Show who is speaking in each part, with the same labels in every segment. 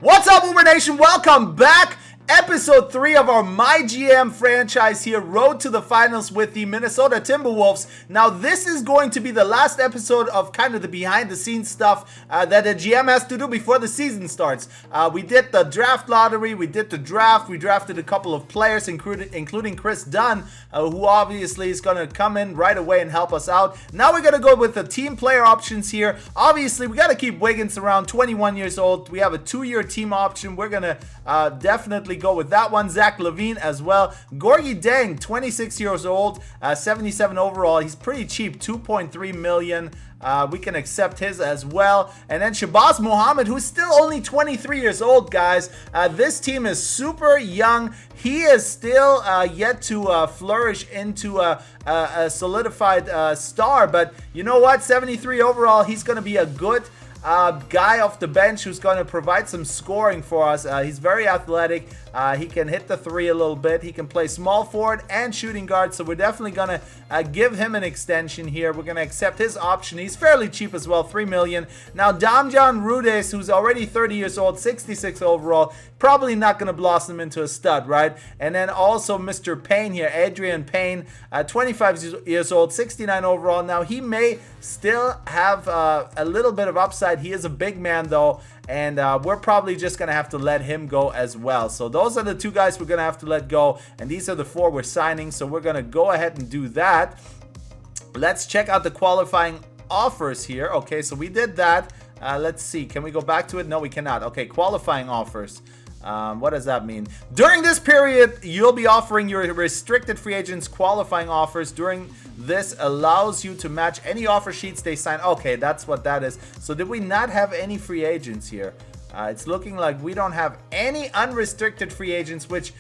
Speaker 1: What's up, Uber Nation? Welcome back. Episode 3 of our MyGM franchise here, Road to the Finals with the Minnesota Timberwolves. Now, this is going to be the last episode of kind of the behind-the-scenes stuff that the GM has to do before the season starts. We did the draft lottery, we did the draft, we drafted a couple of players, including Chris Dunn, who obviously is going to come in right away and help us out. Now we're going to go with the team player options here. Obviously, we got to keep Wiggins around, 21 years old. We have a 2-year team option. We're going to definitely go with that one. Zach LaVine as well. Gorgui Dieng, 26 years old, 77 overall. He's pretty cheap, 2.3 million. We can accept his as well. And then Shabazz Muhammad, who's still only 23 years old, guys. This team is super young. He is still yet to flourish into a solidified star. But you know what? 73 overall. He's going to be a good guy off the bench who's going to provide some scoring for us. He's very athletic. He can hit the three a little bit. He can play small forward and shooting guard, so we're definitely going to give him an extension here. We're going to accept his option. He's fairly cheap as well, $3 million. Now, Damjan Rudes, who's already 30 years old, 66 overall, probably not going to blossom into a stud, right? And then also Mr. Payne here, Adrian Payne, 25 years old, 69 overall. Now, he may still have a little bit of upside. He is a big man, though, and we're probably just going to have to let him go as well. So those are the two guys we're going to have to let go, and these are the 4 we're signing, so we're going to go ahead and do that. Let's check out the qualifying offers here. Okay, so we did that. Let's see. Can we go back to it? No, we cannot. Okay, qualifying offers. What does that mean? During this period, you'll be offering your restricted free agents qualifying offers. During this allows you to match any offer sheets they sign. Okay, that's what that is. So did we not have any free agents here? It's looking like we don't have any unrestricted free agents, which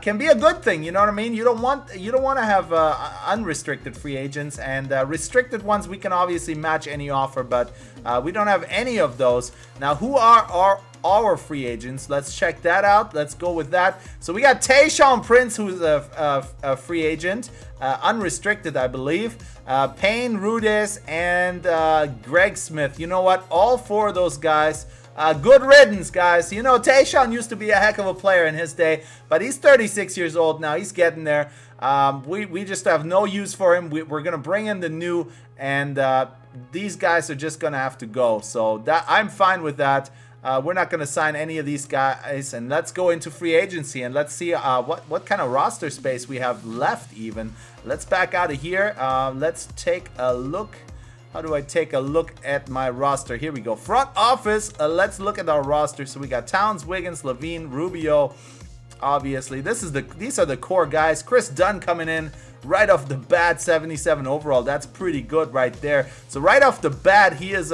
Speaker 1: can be a good thing. You know what I mean? You don't want to have unrestricted free agents, and restricted ones we can obviously match any offer, but we don't have any of those. Now, who are our free agents? Let's check that out. Let's go with that. So we got Tayshaun Prince, who's a free agent, unrestricted, I believe. Payne, Rudes, and Greg Smith. You know what? All 4 of those guys. Good riddance, guys. You know, Tayshaun used to be a heck of a player in his day, but he's 36 years old now. He's getting there. We just have no use for him. We're going to bring in the new, and these guys are just going to have to go. So that I'm fine with that. We're not going to sign any of these guys, and let's go into free agency, and let's see what kind of roster space we have left even. Let's back out of here. Let's take a look. How do I take a look at my roster? Here we go. Front office. Let's look at our roster. So we got Towns, Wiggins, LaVine, Rubio. Obviously, these are the core guys. Chris Dunn coming in right off the bat, 77 overall. That's pretty good right there. So right off the bat, he is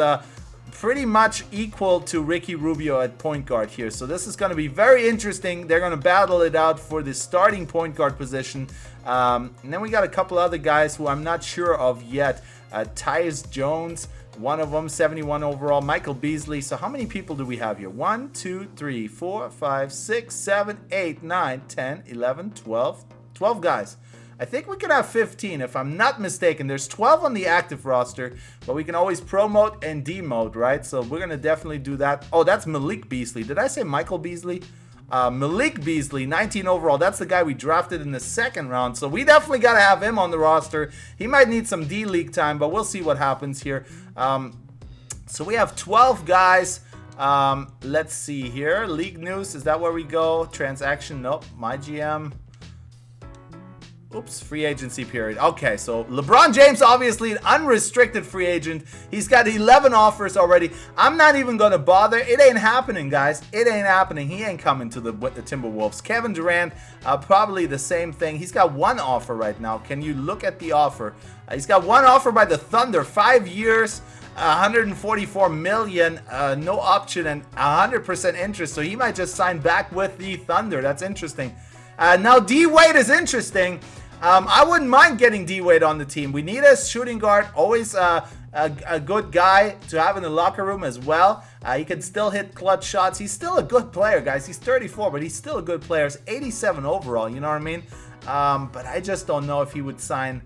Speaker 1: pretty much equal to Ricky Rubio at point guard here. So this is going to be very interesting. They're going to battle it out for the starting point guard position. And then we got a couple other guys who I'm not sure of yet. Tyus Jones, one of them, 71 overall. Michael Beasley. So how many people do we have here? 1, 2, 3, 4, 5, 6, 7, 8, 9, 10, 11, 12. 12 guys. I think we could have 15 if I'm not mistaken. There's 12 on the active roster, but we can always promote and demote, right? So we're going to definitely do that. Oh, that's Malik Beasley. Did I say Michael Beasley? Malik Beasley, 19 overall. That's the guy we drafted in the 2nd round. So we definitely got to have him on the roster. He might need some D-League time, but we'll see what happens here. So we have 12 guys. Let's see here. League news, is that where we go? Transaction, nope. MyGM. Oops, free agency period. Okay, so LeBron James, obviously an unrestricted free agent. He's got 11 offers already. I'm not even going to bother. It ain't happening, guys. It ain't happening. He ain't coming to the Timberwolves. Kevin Durant, probably the same thing. He's got 1 offer right now. Can you look at the offer? He's got 1 offer by the Thunder, 5 years, 144 million, no option, and 100% interest. So he might just sign back with the Thunder. That's interesting. Now D-Wade is interesting. I wouldn't mind getting D-Wade on the team. We need a shooting guard, always a good guy to have in the locker room as well. He can still hit clutch shots. He's still a good player, guys. He's 34, but he's still a good player. He's 87 overall, you know what I mean? But I just don't know if he would sign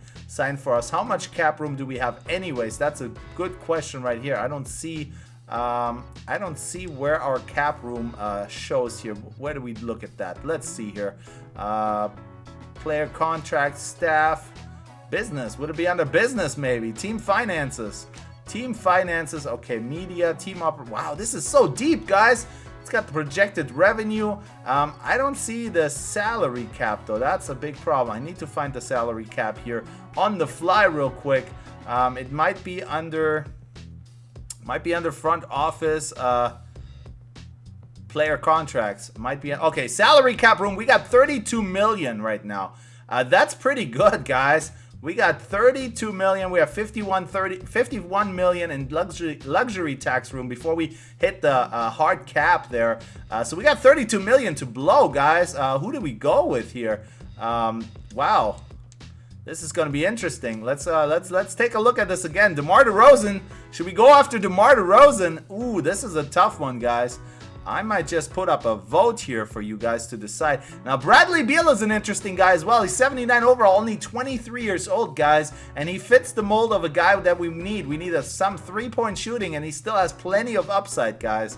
Speaker 1: for us. How much cap room do we have anyways? That's a good question right here. I don't see I don't see where our cap room shows here. Where do we look at that? Let's see here. Player contract, staff, business. Would it be under business maybe? Team finances. Team finances. Okay, media, team Wow, this is so deep, guys. It's got the projected revenue. I don't see the salary cap though. That's a big problem. I need to find the salary cap here on the fly real quick. It might be under front office player contracts. Might be okay. Salary cap room. We got 32 million right now. That's pretty good, guys. We got 32 million. We have 51 million in luxury tax room before we hit the hard cap there. So we got 32 million to blow, guys. Who do we go with here? Wow, this is going to be interesting. Let's take a look at this again. DeMar DeRozan. Should we go after DeMar DeRozan? Ooh, this is a tough one, guys. I might just put up a vote here for you guys to decide. Now, Bradley Beal is an interesting guy as well. He's 79 overall, only 23 years old, guys. And he fits the mold of a guy that we need. We need some three-point shooting, and he still has plenty of upside, guys.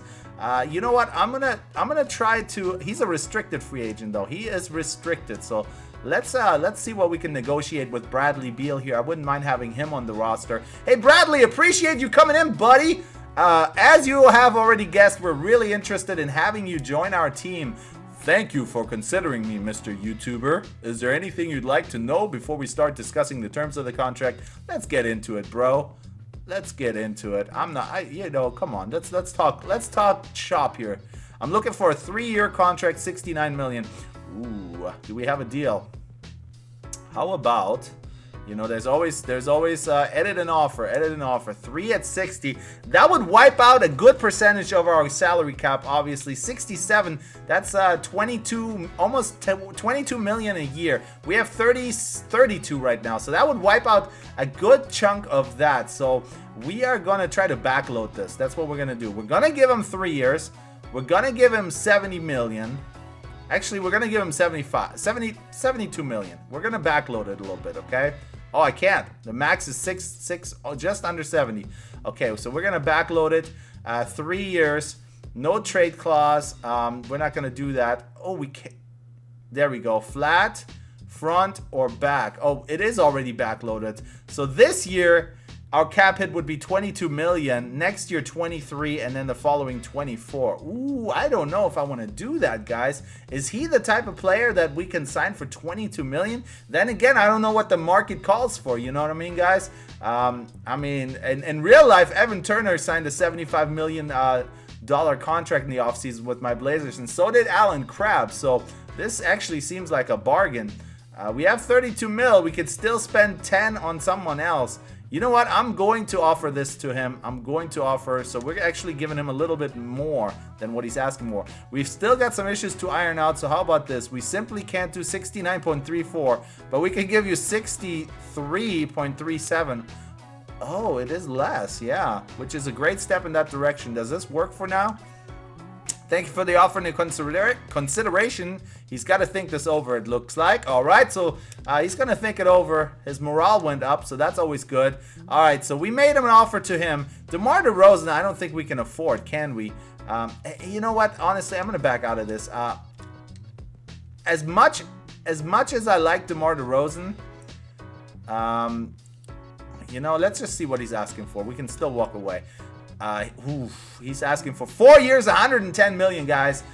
Speaker 1: You know what? I'm gonna try to... He's a restricted free agent, though. He is restricted, so... Let's see what we can negotiate with Bradley Beal here. I wouldn't mind having him on the roster. Hey, Bradley, appreciate you coming in, buddy. As you have already guessed, we're really interested in having you join our team. Thank you for considering me, Mr. YouTuber. Is there anything you'd like to know before we start discussing the terms of the contract? Let's get into it, bro. Let's get into it. Come on. Let's talk shop here. I'm looking for a 3-year contract, 69 million. Ooh, do we have a deal? How about... You know, there's always edit an offer, 3 at 60. That would wipe out a good percentage of our salary cap, obviously. 67, that's 22, almost 22 million a year. We have 32 right now, so that would wipe out a good chunk of that. So we are going to try to backload this. That's what we're going to do. We're going to give him 3 years. We're going to give him 70 million. Actually, we're going to give him 72 million. We're going to backload it a little bit, okay? Oh, I can't. The max is just under 70. Okay, so we're going to backload it. 3 years. No trade clause. We're not going to do that. Oh, we can't. There we go. Flat, front, or back. Oh, it is already backloaded. So this year, our cap hit would be 22 million. Next year, 23, and then the following 24. Ooh, I don't know if I want to do that, guys. Is he the type of player that we can sign for 22 million? Then again, I don't know what the market calls for. You know what I mean, guys? I mean, in real life, Evan Turner signed a $75 million contract in the offseason with my Blazers, and so did Alan Crabb. So this actually seems like a bargain. We have 32 mil. We could still spend 10 on someone else. You know what? I'm going to offer this to him. So we're actually giving him a little bit more than what he's asking for. We've still got some issues to iron out, so how about this? We simply can't do 69.34, but we can give you 63.37. Oh, it is less, yeah, which is a great step in that direction. Does this work for now? Thank you for the offer and consideration. He's got to think this over, it looks like. All right, so he's going to think it over. His morale went up, so that's always good. All right, so we made him an offer to him. DeMar DeRozan, I don't think we can afford, can we? You know what? Honestly, I'm going to back out of this. As much as I like DeMar DeRozan, you know, let's just see what he's asking for. We can still walk away. He's asking for 4 years, 110 million, guys.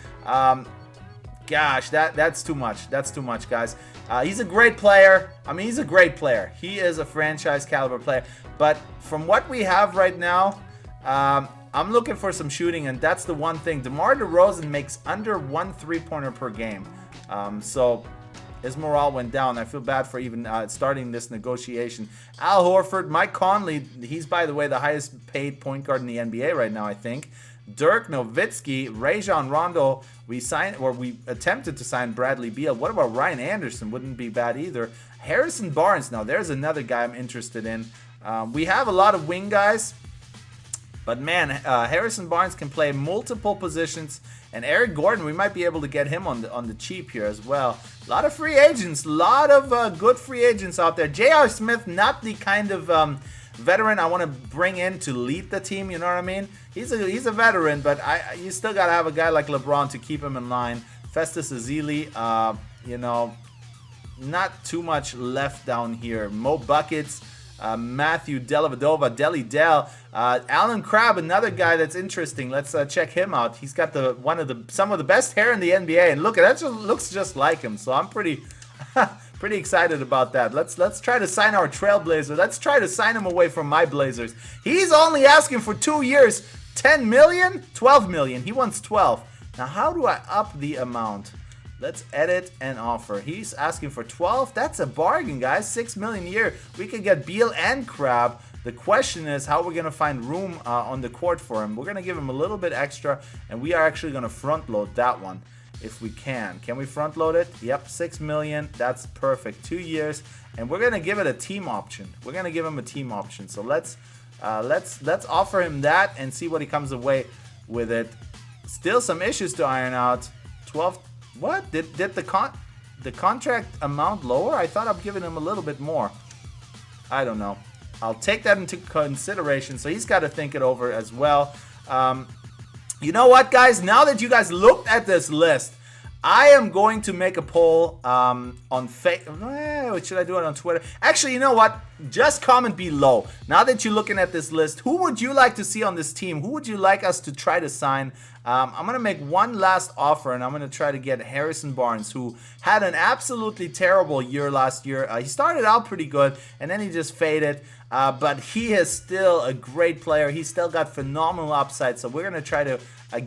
Speaker 1: Gosh, that's too much. That's too much, guys. He's a great player. I mean, he's a great player. He is a franchise caliber player. But from what we have right now, I'm looking for some shooting, and that's the one thing. DeMar DeRozan makes under 1 3-pointer per game. So his morale went down. I feel bad for even starting this negotiation. Al Horford, Mike Conley, he's, by the way, the highest paid point guard in the NBA right now, I think. Dirk Nowitzki, Rajon Rondo. We attempted to sign Bradley Beal. What about Ryan Anderson? Wouldn't be bad either. Harrison Barnes. Now, there's another guy I'm interested in. We have a lot of wing guys. But man, Harrison Barnes can play multiple positions, and Eric Gordon, we might be able to get him on the cheap here as well. A lot of free agents, a lot of good free agents out there. J.R. Smith, not the kind of veteran I want to bring in to lead the team. You know what I mean? He's a veteran, but you still got to have a guy like LeBron to keep him in line. Festus Ezeli, you know, not too much left down here. Mo Buckets, Matthew Dellavedova, Deli Dell, Alan Crabb, another guy that's interesting. Let's check him out. He's got some of the best hair in the NBA, and look, that just looks just like him. So I'm pretty pretty excited about that. Let's try to sign our Trailblazer. Let's try to sign him away from my Blazers. He's only asking for 2 years, 10 million, 12 million. He wants 12. Now, how do I up the amount? Let's edit and offer. He's asking for 12. That's a bargain, guys. 6 million a year. We could get Beal and Crab. The question is how we're going to find room on the court for him. We're going to give him a little bit extra, and we are actually going to front load that one if we can. Can we front load it? Yep, 6 million. That's perfect. 2 years, and we're going to give it a team option. We're going to give him a team option. So let's offer him that and see what he comes away with it. Still some issues to iron out. 12. What? Did the contract amount lower? I thought I'm giving him a little bit more. I don't know. I'll take that into consideration. So he's got to think it over as well. You know what, guys? Now that you guys looked at this list, I am going to make a poll on should I do it on Twitter? Actually, you know what? Just comment below. Now that you're looking at this list, who would you like to see on this team? Who would you like us to try to sign? I'm going to make one last offer, and I'm going to try to get Harrison Barnes, who had an absolutely terrible year last year. He started out pretty good, and then he just faded. But he is still a great player. He's still got phenomenal upside, so we're going to try to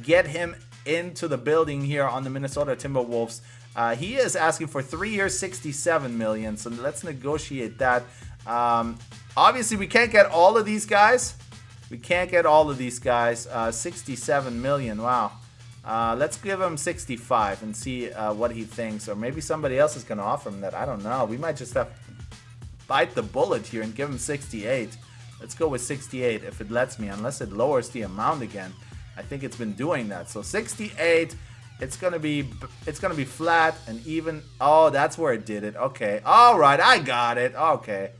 Speaker 1: get him into the building here on the Minnesota Timberwolves. He is asking for 3 years, 67 million. So let's negotiate that. Obviously, we can't get all of these guys. 67 million. Wow. Let's give him 65 and see what he thinks. Or maybe somebody else is going to offer him that. I don't know. We might just have to bite the bullet here and give him 68. Let's go with 68 if it lets me, unless it lowers the amount again. I think it's been doing that. So 68, it's gonna be flat and even. Oh, that's where it did it. Okay. All right, I got it. Okay.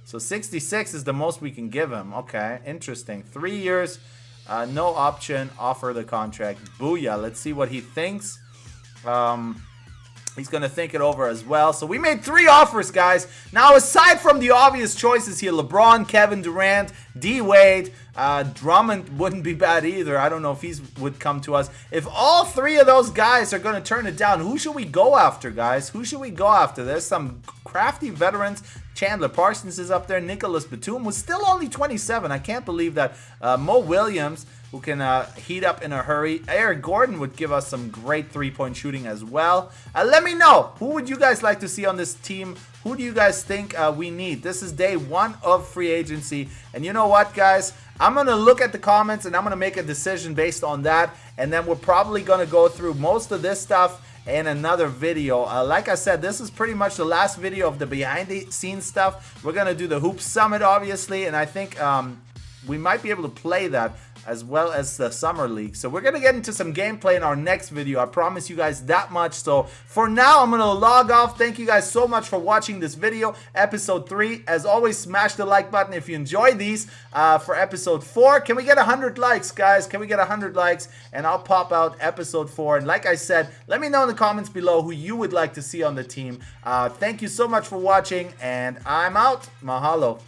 Speaker 1: So 66 is the most we can give him. Okay, interesting. 3 years, no option. Offer the contract. Booyah. Let's see what he thinks. He's going to think it over as well. So we made 3 offers, guys. Now, aside from the obvious choices here, LeBron, Kevin Durant, D-Wade, Drummond wouldn't be bad either. I don't know if he would come to us. If all 3 of those guys are going to turn it down, who should we go after, guys? Who should we go after? There's some crafty veterans. Chandler Parsons is up there. Nicholas Batum was still only 27. I can't believe that. Mo Williams, who can heat up in a hurry. Eric Gordon would give us some great three-point shooting as well. Let me know, who would you guys like to see on this team? Who do you guys think we need? This is day 1 of free agency. And you know what, guys? I'm going to look at the comments and I'm going to make a decision based on that. And then we're probably going to go through most of this stuff in another video. Like I said, this is pretty much the last video of the behind-the-scenes stuff. We're going to do the Hoop Summit, obviously. And I think we might be able to play that as well as the Summer League. So we're going to get into some gameplay in our next video. I promise you guys that much. So for now, I'm going to log off. Thank you guys so much for watching this video, episode 3. As always, smash the like button if you enjoy these. For episode 4, can we get 100 likes, guys? Can we get 100 likes? And I'll pop out episode 4. And like I said, let me know in the comments below who you would like to see on the team. Thank you so much for watching, and I'm out. Mahalo.